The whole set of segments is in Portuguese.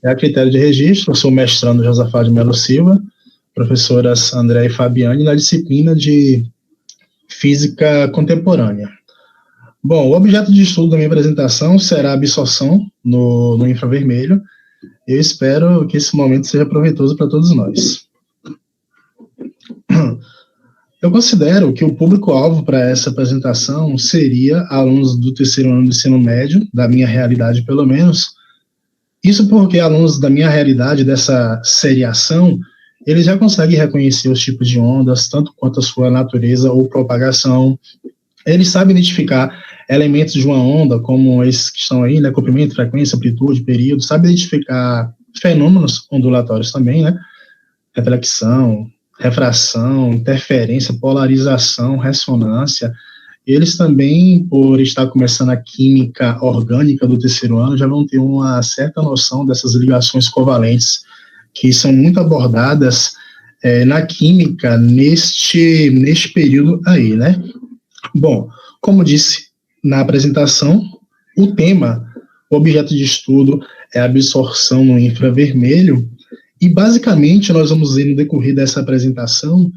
É a critério de registro, eu sou mestrando Josafá de Melo Silva, professoras André e Fabiane, na disciplina de Física Contemporânea. Bom, o objeto de estudo da minha apresentação será a absorção no infravermelho. Eu espero que esse momento seja proveitoso para todos nós. Eu considero que o público-alvo para essa apresentação seria alunos do terceiro ano do ensino médio, da minha realidade pelo menos. Isso porque alunos da minha realidade, dessa seriação, eles já conseguem reconhecer os tipos de ondas, tanto quanto a sua natureza ou propagação. Eles sabem identificar elementos de uma onda, como esses que estão aí, né, comprimento, frequência, amplitude, período, sabem identificar fenômenos ondulatórios também, né, reflexão, refração, interferência, polarização, ressonância. Eles também, por estar começando a química orgânica do terceiro ano, já vão ter uma certa noção dessas ligações covalentes, que são muito abordadas na química neste período aí, né? Bom, como disse na apresentação, o tema, o objeto de estudo é a absorção no infravermelho, e basicamente nós vamos ver no decorrer dessa apresentação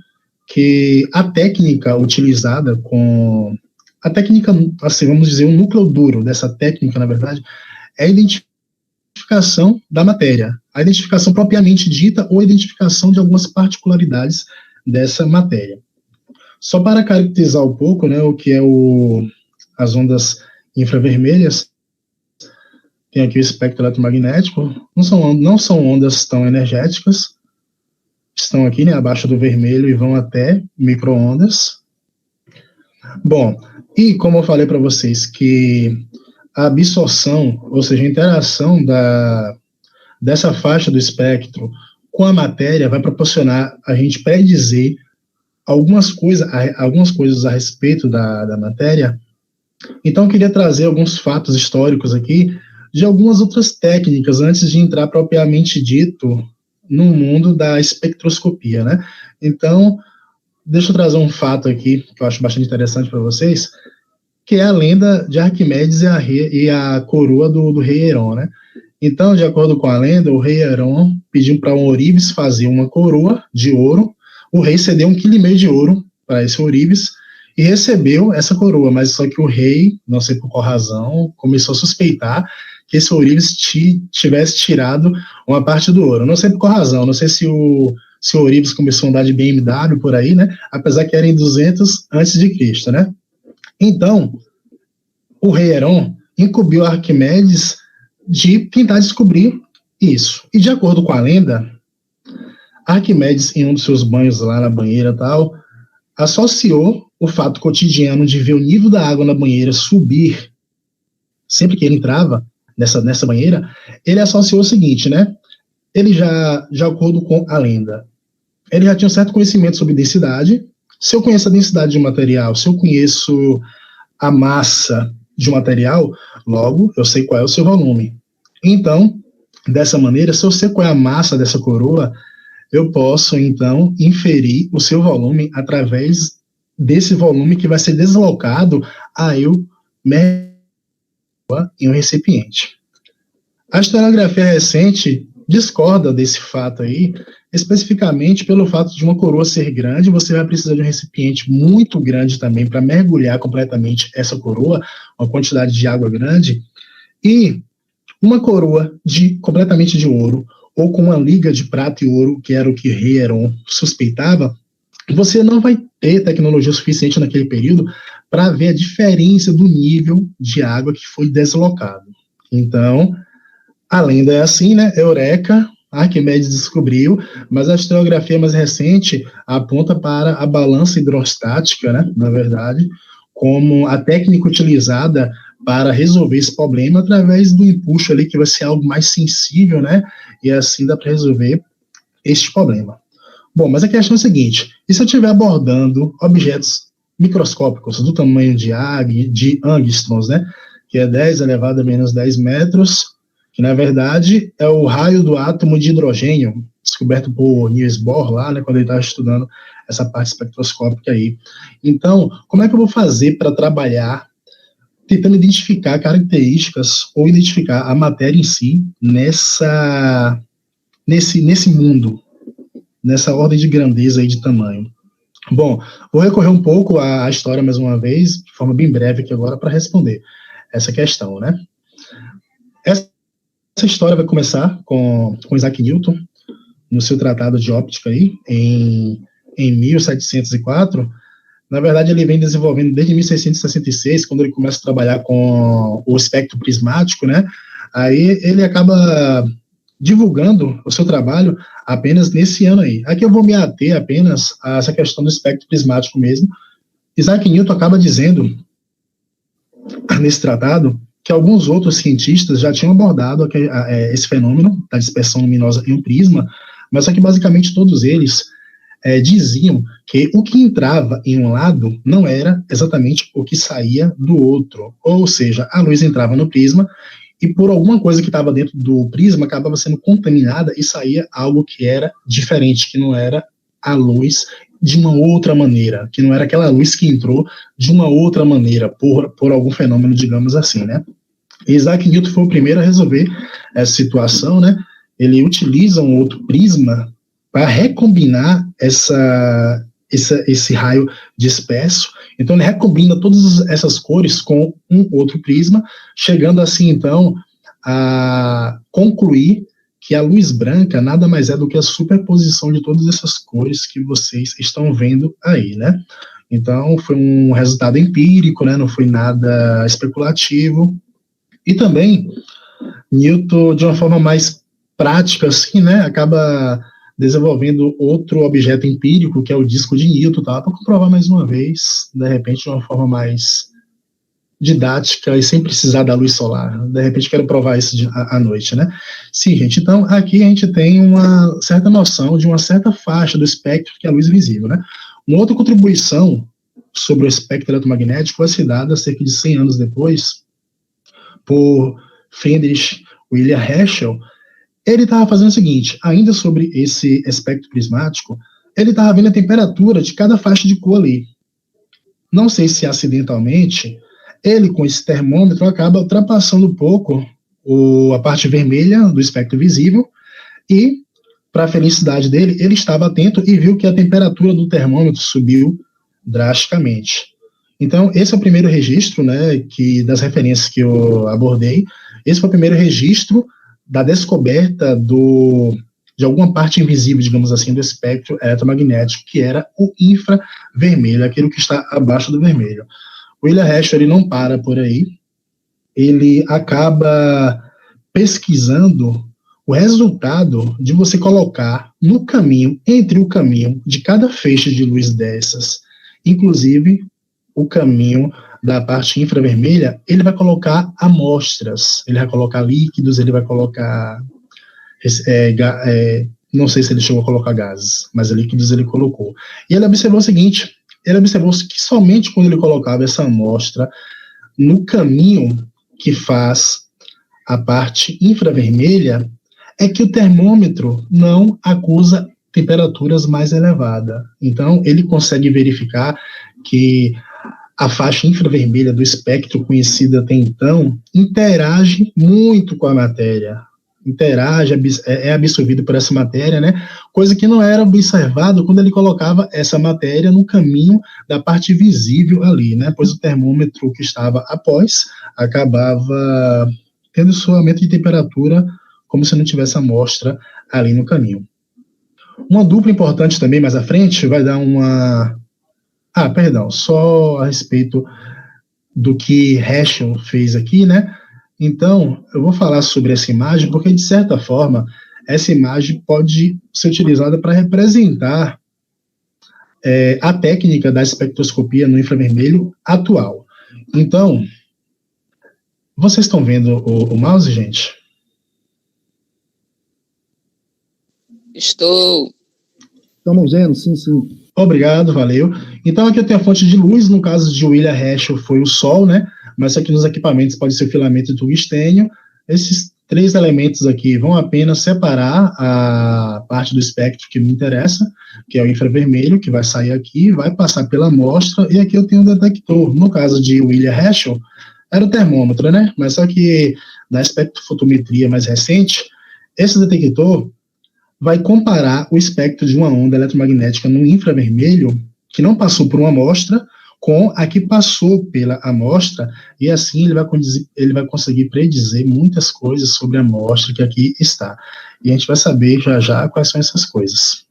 que a técnica utilizada a técnica, assim, vamos dizer, o núcleo duro dessa técnica, na verdade, é a identificação da matéria, a identificação propriamente dita ou a identificação de algumas particularidades dessa matéria. Só para caracterizar um pouco, né, o que é as ondas infravermelhas, tem aqui o espectro eletromagnético, não são ondas tão energéticas, estão aqui, né, abaixo do vermelho e vão até micro-ondas. Bom, e como eu falei para vocês que a absorção, ou seja, a interação dessa faixa do espectro com a matéria vai proporcionar a gente predizer algumas coisas a respeito da matéria. Então, eu queria trazer alguns fatos históricos aqui de algumas outras técnicas antes de entrar propriamente dito no mundo da espectroscopia, né? Então, deixa eu trazer um fato aqui que eu acho bastante interessante para vocês, que é a lenda de Arquimedes e a coroa do rei Heron, né? Então, de acordo com a lenda, o rei Heron pediu para um ourives fazer uma coroa de ouro. O rei cedeu 1,5 kg de ouro para esse ourives e recebeu essa coroa, mas só que o rei, não sei por qual razão, começou a suspeitar que esse ourives tivesse tirado uma parte do ouro. Não sei por qual razão, não sei se o ourives começou a andar de BMW por aí, né? Apesar que era em 200 a.C., né? Então, o rei Heron incumbiu Arquimedes de tentar descobrir isso. E de acordo com a lenda, Arquimedes, em um dos seus banhos lá na banheira e tal, associou o fato cotidiano de ver o nível da água na banheira subir sempre que ele entrava nessa banheira, ele associou o seguinte, né? Ele já, de acordo com a lenda, ele já tinha um certo conhecimento sobre densidade. Se eu conheço a densidade de um material, se eu conheço a massa de um material, logo eu sei qual é o seu volume. Então, dessa maneira, se eu sei qual é a massa dessa coroa, eu posso, então, inferir o seu volume através desse volume que vai ser deslocado a eu em um recipiente. A historiografia recente discorda desse fato aí, especificamente pelo fato de uma coroa ser grande, você vai precisar de um recipiente muito grande também para mergulhar completamente essa coroa, uma quantidade de água grande, e uma coroa completamente de ouro, ou com uma liga de prata e ouro, que era o que rei Heron suspeitava, você não vai ter tecnologia suficiente naquele período para ver a diferença do nível de água que foi deslocado. Então, a lenda é assim, né? Eureka, Arquimedes descobriu, mas a historiografia mais recente aponta para a balança hidrostática, né? Na verdade, como a técnica utilizada para resolver esse problema através do empuxo ali, que vai ser algo mais sensível, né? E assim dá para resolver este problema. Bom, mas a questão é a seguinte, e se eu estiver abordando objetos microscópicos do tamanho de angstroms, né? Que é 10 elevado a menos 10 metros, que na verdade é o raio do átomo de hidrogênio, descoberto por Niels Bohr lá, né, quando ele estava estudando essa parte espectroscópica aí. Então, como é que eu vou fazer para trabalhar tentando identificar características ou identificar a matéria em si nesse mundo, nessa ordem de grandeza e de tamanho. Bom, vou recorrer um pouco à história mais uma vez, de forma bem breve aqui agora, para responder essa questão, né? Essa história vai começar com Isaac Newton, no seu tratado de óptica aí, em 1704. Na verdade, ele vem desenvolvendo desde 1666, quando ele começa a trabalhar com o espectro prismático, né? Aí ele acaba divulgando o seu trabalho apenas nesse ano aí. Aqui eu vou me ater apenas a essa questão do espectro prismático mesmo. Isaac Newton acaba dizendo, nesse tratado, que alguns outros cientistas já tinham abordado esse fenômeno da dispersão luminosa em um prisma, mas só que basicamente todos eles diziam que o que entrava em um lado não era exatamente o que saía do outro, ou seja, a luz entrava no prisma e por alguma coisa que estava dentro do prisma acabava sendo contaminada e saía algo que era diferente, que não era a luz de uma outra maneira, que não era aquela luz que entrou de uma outra maneira, por algum fenômeno, digamos assim, né? Isaac Newton foi o primeiro a resolver essa situação, né? Ele utiliza um outro prisma para recombinar esse raio disperso. Então, ele recombina todas essas cores com um outro prisma, chegando assim, então, a concluir que a luz branca nada mais é do que a superposição de todas essas cores que vocês estão vendo aí, né? Então, foi um resultado empírico, né? Não foi nada especulativo. E também, Newton, de uma forma mais prática, assim, né? Acaba desenvolvendo outro objeto empírico, que é o disco de Newton, tá? Para comprovar mais uma vez, de repente, de uma forma mais didática e sem precisar da luz solar. De repente, quero provar isso à noite, né? Sim, gente, então, aqui a gente tem uma certa noção de uma certa faixa do espectro que é a luz visível, né? Uma outra contribuição sobre o espectro eletromagnético foi se dada cerca de 100 anos depois por Friedrich Wilhelm Herschel. Ele estava fazendo o seguinte, ainda sobre esse espectro prismático, ele estava vendo a temperatura de cada faixa de cor ali. Não sei se acidentalmente, ele com esse termômetro acaba ultrapassando um pouco a parte vermelha do espectro visível e, para a felicidade dele, ele estava atento e viu que a temperatura do termômetro subiu drasticamente. Então, esse é o primeiro registro, né, das referências que eu abordei, esse foi o primeiro registro da descoberta de alguma parte invisível, digamos assim, do espectro eletromagnético, que era o infravermelho, aquilo que está abaixo do vermelho. O Wilhelm Herschel, ele não para por aí, ele acaba pesquisando o resultado de você colocar no caminho, entre o caminho de cada feixe de luz dessas, inclusive o caminho da parte infravermelha, ele vai colocar amostras, ele vai colocar líquidos, ele vai colocar, não sei se ele chegou a colocar gases, mas líquidos ele colocou. E ele observou o seguinte, ele observou que somente quando ele colocava essa amostra no caminho que faz a parte infravermelha, é que o termômetro não acusa temperaturas mais elevadas. Então, ele consegue verificar que a faixa infravermelha do espectro conhecida até então interage muito com a matéria, é absorvido por essa matéria, né? Coisa que não era observado quando ele colocava essa matéria no caminho da parte visível ali, né? Pois o termômetro que estava após acabava tendo seu aumento de temperatura como se não tivesse amostra ali no caminho. Uma dupla importante também mais à frente vai dar só a respeito do que Herschel fez aqui, né? Então, eu vou falar sobre essa imagem, porque, de certa forma, essa imagem pode ser utilizada para representar a técnica da espectroscopia no infravermelho atual. Então, vocês estão vendo o mouse, gente? Estou. Estamos vendo, sim. Obrigado, valeu. Então, aqui eu tenho a fonte de luz, no caso de Wilhelm Herschel foi o Sol, né? Mas aqui nos equipamentos pode ser o filamento de tungstênio. Esses três elementos aqui vão apenas separar a parte do espectro que me interessa, que é o infravermelho, que vai sair aqui, vai passar pela amostra, e aqui eu tenho um detector. No caso de Wilhelm Herschel, era o termômetro, né? Mas só que na espectrofotometria mais recente, esse detector vai comparar o espectro de uma onda eletromagnética no infravermelho que não passou por uma amostra com a que passou pela amostra, e assim ele vai conseguir predizer muitas coisas sobre a amostra que aqui está. E a gente vai saber já já quais são essas coisas.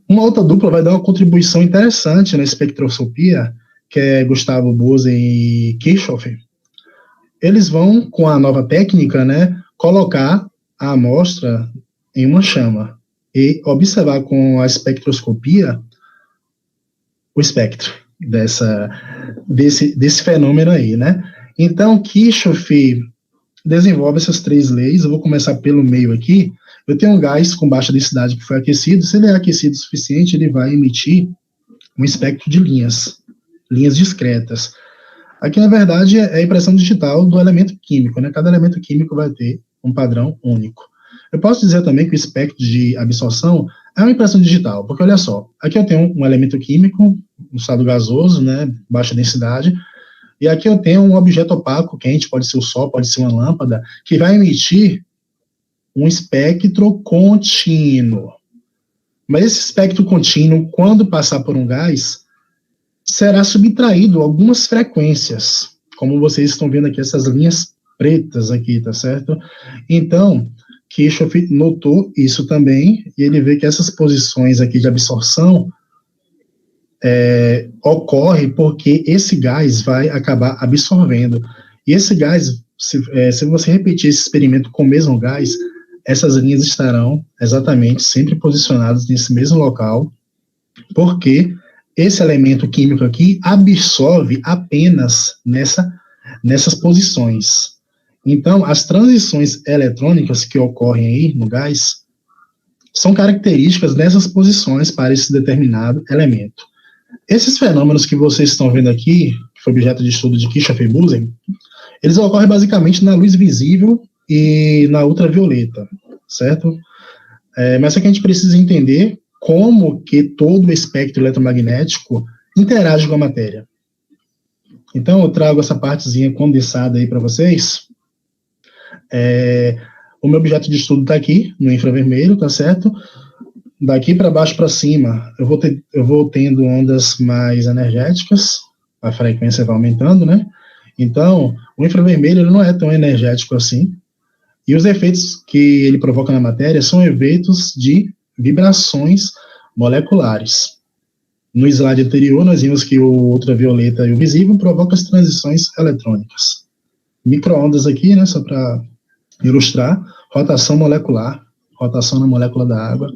Uma outra dupla vai dar uma contribuição interessante na espectroscopia, que é Gustavo Bose e Kirchhoff. Eles vão, com a nova técnica, né, colocar a amostra em uma chama e observar com a espectroscopia o espectro desse fenômeno aí, né? Então, Kirchhoff desenvolve essas 3 leis. Eu vou começar pelo meio aqui. Eu tenho um gás com baixa densidade que foi aquecido. Se ele é aquecido o suficiente, ele vai emitir um espectro de linhas discretas. Aqui, na verdade, é a impressão digital do elemento químico, né? Cada elemento químico vai ter um padrão único. Eu posso dizer também que o espectro de absorção é uma impressão digital, porque olha só, aqui eu tenho um elemento químico, um estado gasoso, né, baixa densidade, e aqui eu tenho um objeto opaco, quente, pode ser o Sol, pode ser uma lâmpada, que vai emitir um espectro contínuo. Mas esse espectro contínuo, quando passar por um gás, será subtraído algumas frequências, como vocês estão vendo aqui, essas linhas pretas aqui, tá certo? Então, Kirchhoff notou isso também, e ele vê que essas posições aqui de absorção ocorre porque esse gás vai acabar absorvendo. E esse gás, se você repetir esse experimento com o mesmo gás, essas linhas estarão exatamente sempre posicionadas nesse mesmo local, porque esse elemento químico aqui absorve apenas nessas posições. Então, as transições eletrônicas que ocorrem aí no gás são características dessas posições para esse determinado elemento. Esses fenômenos que vocês estão vendo aqui, que foi objeto de estudo de Kirchhoff e Bose, eles ocorrem basicamente na luz visível e na ultravioleta, certo? Mas só que a gente precisa entender como que todo o espectro eletromagnético interage com a matéria. Então, eu trago essa partezinha condensada aí para vocês. O meu objeto de estudo está aqui, no infravermelho, tá certo? Daqui para baixo para cima, eu vou tendo ondas mais energéticas, a frequência vai aumentando, né? Então, o infravermelho ele não é tão energético assim, e os efeitos que ele provoca na matéria são efeitos de vibrações moleculares. No slide anterior, nós vimos que o ultravioleta e o visível provocam as transições eletrônicas. Microondas aqui, né, só para ilustrar, rotação molecular, rotação na molécula da água.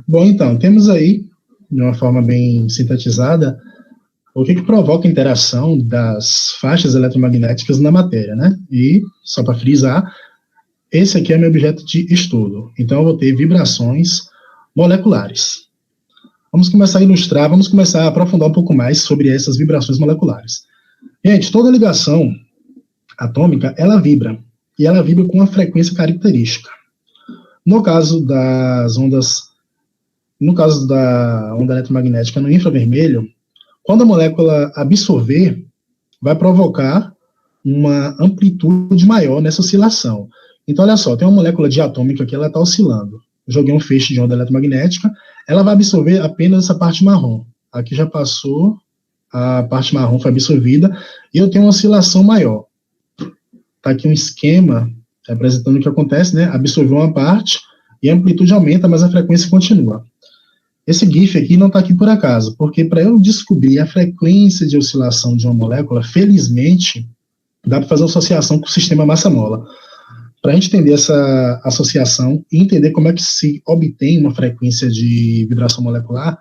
Bom, então, temos aí, de uma forma bem sintetizada, o que provoca a interação das faixas eletromagnéticas na matéria, né? E, só para frisar, esse aqui é meu objeto de estudo. Então, eu vou ter vibrações moleculares. Vamos começar a ilustrar, vamos começar a aprofundar um pouco mais sobre essas vibrações moleculares. Gente, toda ligação atômica, ela vibra. E ela vibra com uma frequência característica. No caso da onda eletromagnética no infravermelho, quando a molécula absorver, vai provocar uma amplitude maior nessa oscilação. Então, olha só, tem uma molécula diatômica aqui, ela está oscilando. Eu joguei um feixe de onda eletromagnética, ela vai absorver apenas essa parte marrom. Aqui já passou, a parte marrom foi absorvida, e eu tenho uma oscilação maior. Está aqui um esquema representando o que acontece, né? Absorveu uma parte e a amplitude aumenta, mas a frequência continua. Esse GIF aqui não está aqui por acaso, porque para eu descobrir a frequência de oscilação de uma molécula, felizmente, dá para fazer uma associação com o sistema massa-mola. Para a gente entender essa associação e entender como é que se obtém uma frequência de vibração molecular,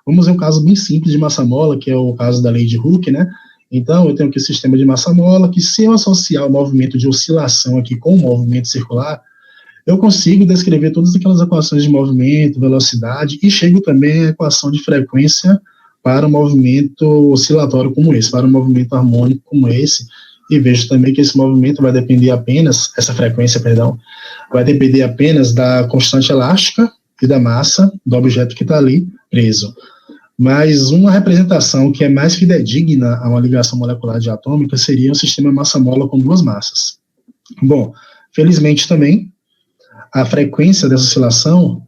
vamos ver um caso bem simples de massa-mola, que é o caso da lei de Hooke, né? Então, eu tenho aqui o sistema de massa-mola, que se eu associar o movimento de oscilação aqui com o movimento circular, eu consigo descrever todas aquelas equações de movimento, velocidade, e chego também à equação de frequência para um movimento oscilatório como esse, para um movimento harmônico como esse, e vejo também que esse movimento vai depender apenas, essa frequência, perdão, vai depender apenas da constante elástica e da massa do objeto que está ali preso. Mas uma representação que é mais fidedigna a uma ligação molecular diatômica seria um sistema massa-mola com duas massas. Bom, felizmente também, a frequência dessa oscilação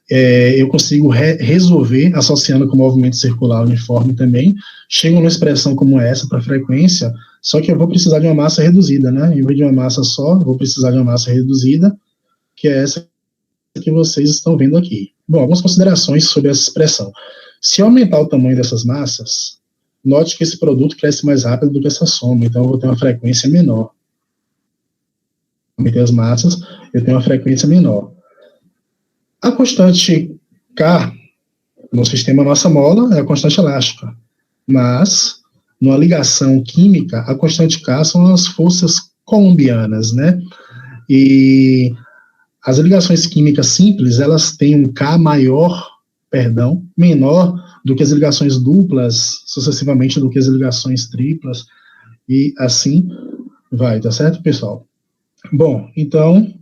eu consigo resolver associando com o movimento circular uniforme também. Chego numa expressão como essa para frequência, só que eu vou precisar de uma massa reduzida, né? Em vez de uma massa só, vou precisar de uma massa reduzida, que é essa que vocês estão vendo aqui. Bom, algumas considerações sobre essa expressão. Se eu aumentar o tamanho dessas massas, note que esse produto cresce mais rápido do que essa soma, então eu vou ter uma frequência menor. Aumentei as massas, eu tenho uma frequência menor. A constante K no sistema massa-mola é a constante elástica, mas numa ligação química, a constante K são as forças colombianas, né? E as ligações químicas simples, elas têm um K menor do que as ligações duplas, sucessivamente do que as ligações triplas, e assim vai, tá certo, pessoal? Bom, então,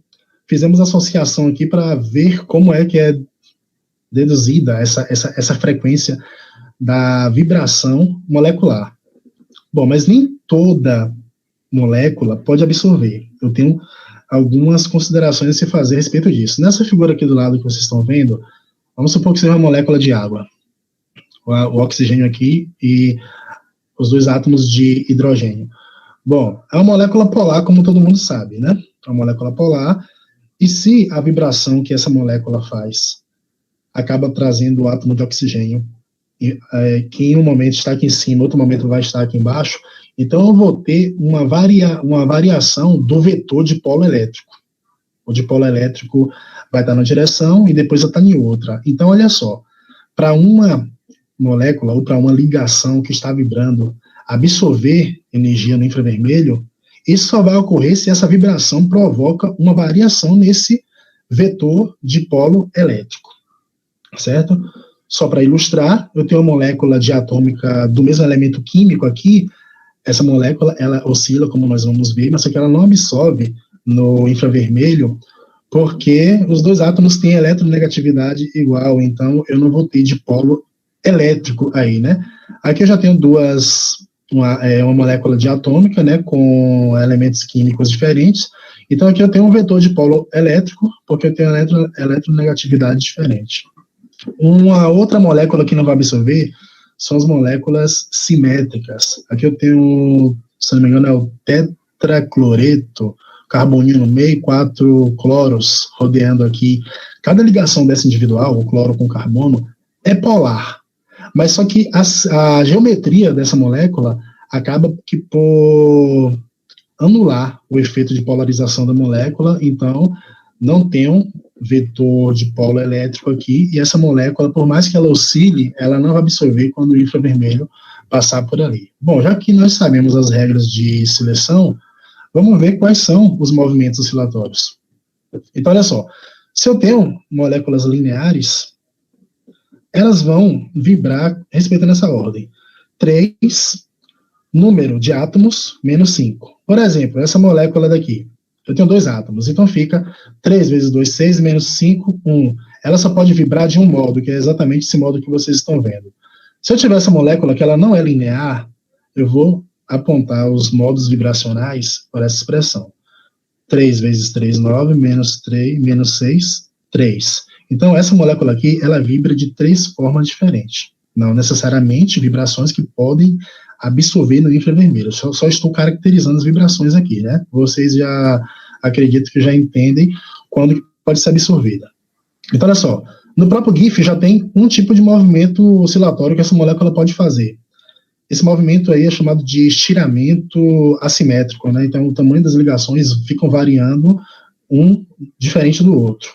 fizemos associação aqui para ver como é que é deduzida essa frequência da vibração molecular. Bom, mas nem toda molécula pode absorver. Eu tenho algumas considerações a se fazer a respeito disso. Nessa figura aqui do lado que vocês estão vendo, vamos supor que seja uma molécula de água. O oxigênio aqui e os dois átomos de hidrogênio. Bom, é uma molécula polar, como todo mundo sabe, né? É uma molécula polar. E se a vibração que essa molécula faz acaba trazendo o átomo de oxigênio, que em um momento está aqui em cima, outro momento vai estar aqui embaixo, então eu vou ter uma variação do vetor de polo elétrico. O dipolo elétrico vai estar na direção e depois vai estar em outra. Então, olha só, para uma molécula ou para uma ligação que está vibrando absorver energia no infravermelho, isso só vai ocorrer se essa vibração provoca uma variação nesse vetor de polo elétrico, certo? Só para ilustrar, eu tenho uma molécula diatômica do mesmo elemento químico aqui, essa molécula, ela oscila, como nós vamos ver, mas só que ela não absorve no infravermelho, porque os dois átomos têm eletronegatividade igual, então eu não vou ter dipolo elétrico aí, né? Aqui eu já tenho uma molécula diatômica, né, com elementos químicos diferentes. Então aqui eu tenho um vetor de polo elétrico, porque eu tenho eletronegatividade diferente. Uma outra molécula que não vai absorver são as moléculas simétricas. Aqui eu tenho, se não me engano, é o tetracloreto, carboninho no meio, 4 cloros rodeando aqui. Cada ligação dessa individual, o cloro com carbono, é polar. Mas só que a geometria dessa molécula acaba que por anular o efeito de polarização da molécula, então não tem um vetor de polo elétrico aqui, e essa molécula, por mais que ela oscile, ela não vai absorver quando o infravermelho passar por ali. Bom, já que nós sabemos as regras de seleção, vamos ver quais são os movimentos oscilatórios. Então, olha só, se eu tenho moléculas lineares, elas vão vibrar respeitando essa ordem. 3, número de átomos, menos 5. Por exemplo, essa molécula daqui, eu tenho 2 átomos, então fica 3 vezes 2, 6, menos 5, 1. Ela só pode vibrar de um modo, que é exatamente esse modo que vocês estão vendo. Se eu tiver essa molécula que ela não é linear, eu vou apontar os modos vibracionais por essa expressão. 3 vezes 3, 9, menos 3, menos 6, 3. Então, essa molécula aqui, ela vibra de 3 formas diferentes. Não necessariamente vibrações que podem absorver no infravermelho. Só estou caracterizando as vibrações aqui, né? Vocês já acredito que já entendem quando pode ser absorvida. Então, olha só, no próprio GIF já tem um tipo de movimento oscilatório que essa molécula pode fazer. Esse movimento aí é chamado de estiramento assimétrico, né? Então, o tamanho das ligações ficam variando um diferente do outro.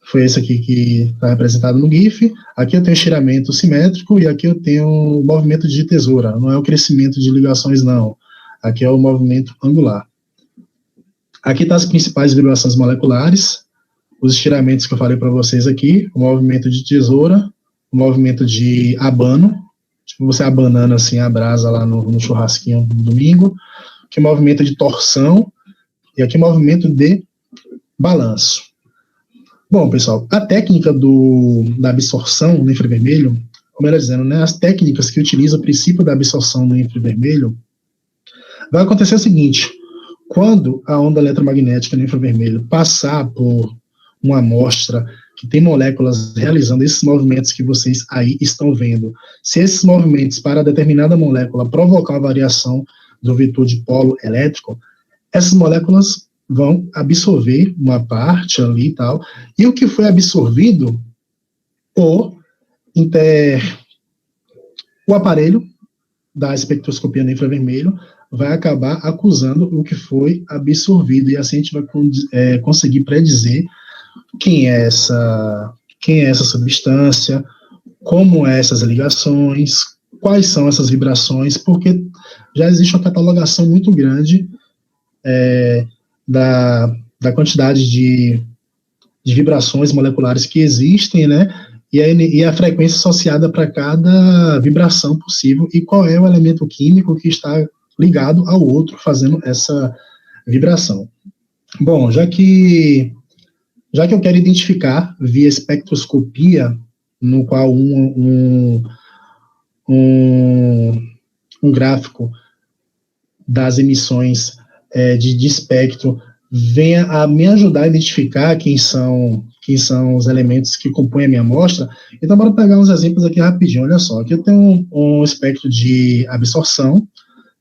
Foi esse aqui que está representado no GIF. Aqui eu tenho estiramento simétrico e aqui eu tenho o movimento de tesoura. Não é o crescimento de ligações, não. Aqui é o movimento angular. Aqui estão as principais vibrações moleculares, os estiramentos que eu falei para vocês aqui, o movimento de tesoura, o movimento de abano, tipo você abanando assim a brasa lá no churrasquinho no domingo, aqui o movimento de torção e aqui o movimento de balanço. Bom, pessoal, a técnica da absorção no infravermelho, ou melhor dizendo, né, as técnicas que utilizam o princípio da absorção no infravermelho, vai acontecer o seguinte: quando a onda eletromagnética no infravermelho passar por uma amostra que tem moléculas realizando esses movimentos que vocês aí estão vendo, se esses movimentos para determinada molécula provocar uma variação do vetor de polo elétrico, essas moléculas vão absorver uma parte ali e tal, e o que foi absorvido, o aparelho da espectroscopia no infravermelho vai acabar acusando o que foi absorvido, e assim a gente vai conseguir predizer quem é essa substância, como essas ligações, quais são essas vibrações, porque já existe uma catalogação muito grande da quantidade de vibrações moleculares que existem, né? E a frequência associada para cada vibração possível, e qual é o elemento químico que está ligado ao outro, fazendo essa vibração. Bom, já que eu quero identificar via espectroscopia, no qual um gráfico das emissões de espectro venha a me ajudar a identificar quem são os elementos que compõem a minha amostra, então bora pegar uns exemplos aqui rapidinho. Olha só, aqui eu tenho um espectro de absorção,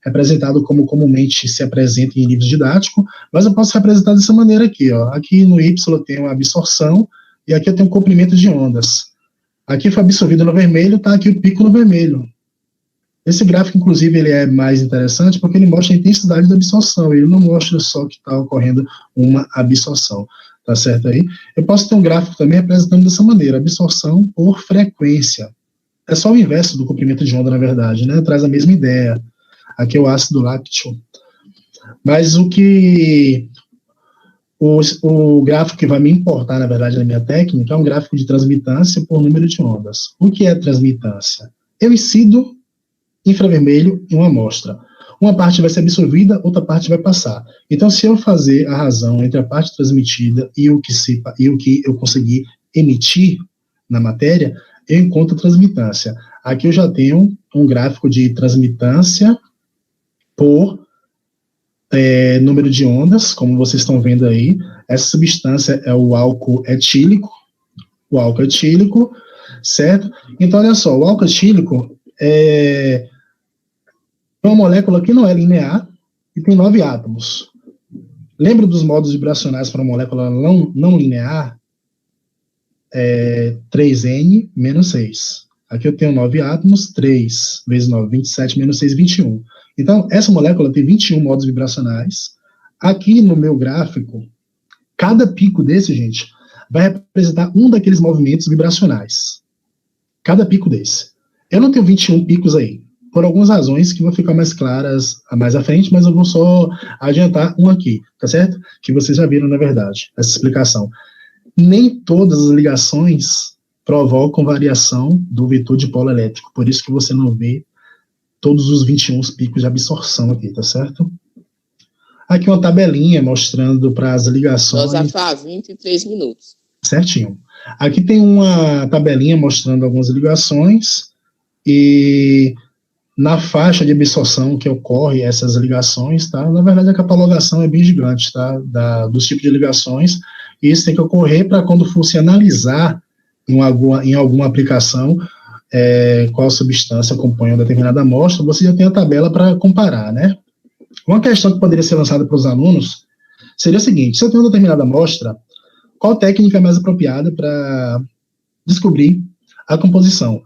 representado como comumente se apresenta em livros didáticos, mas eu posso representar dessa maneira aqui, ó. Aqui no Y eu tenho a absorção, e aqui eu tenho um comprimento de ondas. Aqui foi absorvido no vermelho, tá aqui o pico no vermelho. Esse gráfico, inclusive, ele é mais interessante porque ele mostra a intensidade da absorção, ele não mostra só que está ocorrendo uma absorção, tá certo aí? Eu posso ter um gráfico também representando dessa maneira, absorção por frequência. É só o inverso do comprimento de onda, na verdade, né? Traz a mesma ideia. Aqui é o ácido lácteo. Mas o gráfico que vai me importar, na verdade, na minha técnica, é um gráfico de transmitância por número de ondas. O que é transmitância? Eu incido infravermelho em uma amostra. Uma parte vai ser absorvida, outra parte vai passar. Então, se eu fazer a razão entre a parte transmitida e o que eu conseguir emitir na matéria, eu encontro transmitância. Aqui eu já tenho um gráfico de transmitância por número de ondas, como vocês estão vendo aí. Essa substância é o álcool etílico, certo? Então, olha só, o álcool etílico é uma molécula que não é linear e tem 9 átomos. Lembra dos modos vibracionais para uma molécula não linear? 3N menos 6. Aqui eu tenho 9 átomos, 3 vezes 9, 27, menos 6, 21. Então, essa molécula tem 21 modos vibracionais. Aqui no meu gráfico, cada pico desse, gente, vai representar um daqueles movimentos vibracionais. Cada pico desse. Eu não tenho 21 picos aí, por algumas razões que vão ficar mais claras mais à frente, mas eu vou só adiantar um aqui, tá certo? Que vocês já viram, na verdade, essa explicação. Nem todas as ligações provocam variação do vetor de polo elétrico, por isso que você não vê todos os 21 picos de absorção aqui, tá certo? Aqui uma tabelinha mostrando para as ligações... Nós já faz 23 minutos. Certinho. Aqui tem uma tabelinha mostrando algumas ligações e na faixa de absorção que ocorre essas ligações, tá? Na verdade, a catalogação é bem gigante, tá? Dos tipos de ligações, e isso tem que ocorrer para quando for se analisar em alguma aplicação qual substância compõe uma determinada amostra, você já tem a tabela para comparar, né? Uma questão que poderia ser lançada para os alunos seria o seguinte: se eu tenho uma determinada amostra, qual técnica é mais apropriada para descobrir a composição?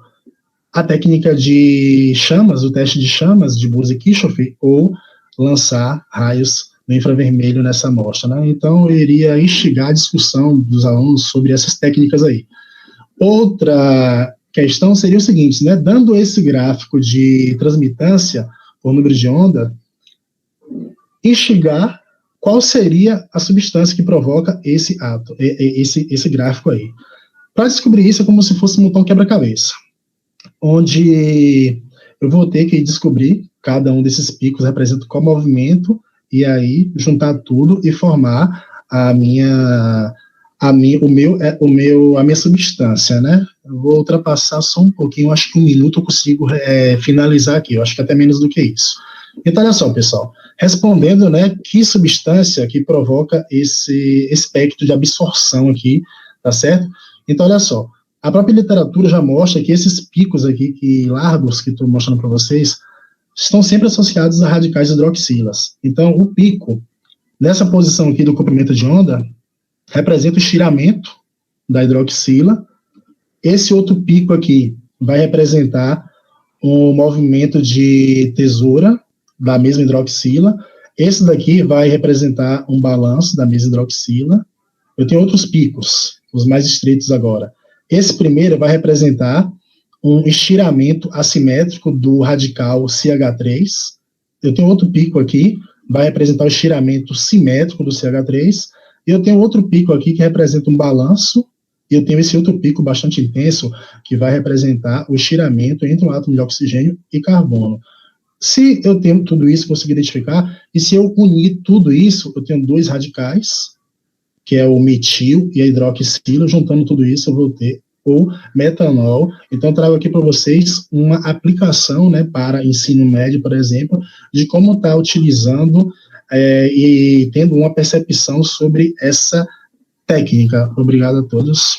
A técnica de chamas, o teste de chamas de Bose-Kirchhoff, ou lançar raios no infravermelho nessa amostra, né? Então, eu iria instigar a discussão dos alunos sobre essas técnicas aí. Outra questão seria o seguinte, né? Dando esse gráfico de transmitância por número de onda, instigar qual seria a substância que provoca esse gráfico aí. Para descobrir isso, é como se fosse montar um quebra-cabeça, onde eu vou ter que descobrir cada um desses picos representa qual movimento, e aí juntar tudo e formar a minha a minha substância, né? Eu vou ultrapassar só um pouquinho, acho que 1 minuto eu consigo finalizar aqui, eu acho que até menos do que isso. Então, olha só, pessoal, respondendo, né, que substância que provoca esse espectro de absorção aqui, tá certo? Então, olha só, a própria literatura já mostra que esses picos aqui, largos, que estou mostrando para vocês, estão sempre associados a radicais hidroxilas. Então, o pico, nessa posição aqui do comprimento de onda, representa o estiramento da hidroxila. Esse outro pico aqui vai representar um movimento de tesoura da mesma hidroxila. Esse daqui vai representar um balanço da mesma hidroxila. Eu tenho outros picos, os mais estreitos agora. Esse primeiro vai representar um estiramento assimétrico do radical CH3. Eu tenho outro pico aqui, vai representar o estiramento simétrico do CH3. E eu tenho outro pico aqui que representa um balanço. E eu tenho esse outro pico bastante intenso que vai representar o estiramento entre um átomo de oxigênio e carbono. Se eu tenho tudo isso, consegui identificar, e se eu unir tudo isso, eu tenho 2 radicais, que é o metil e a hidroxila. Juntando tudo isso, eu vou ter o metanol. Então, eu trago aqui para vocês uma aplicação, né, para ensino médio, por exemplo, de como está utilizando e tendo uma percepção sobre essa técnica. Obrigado a todos.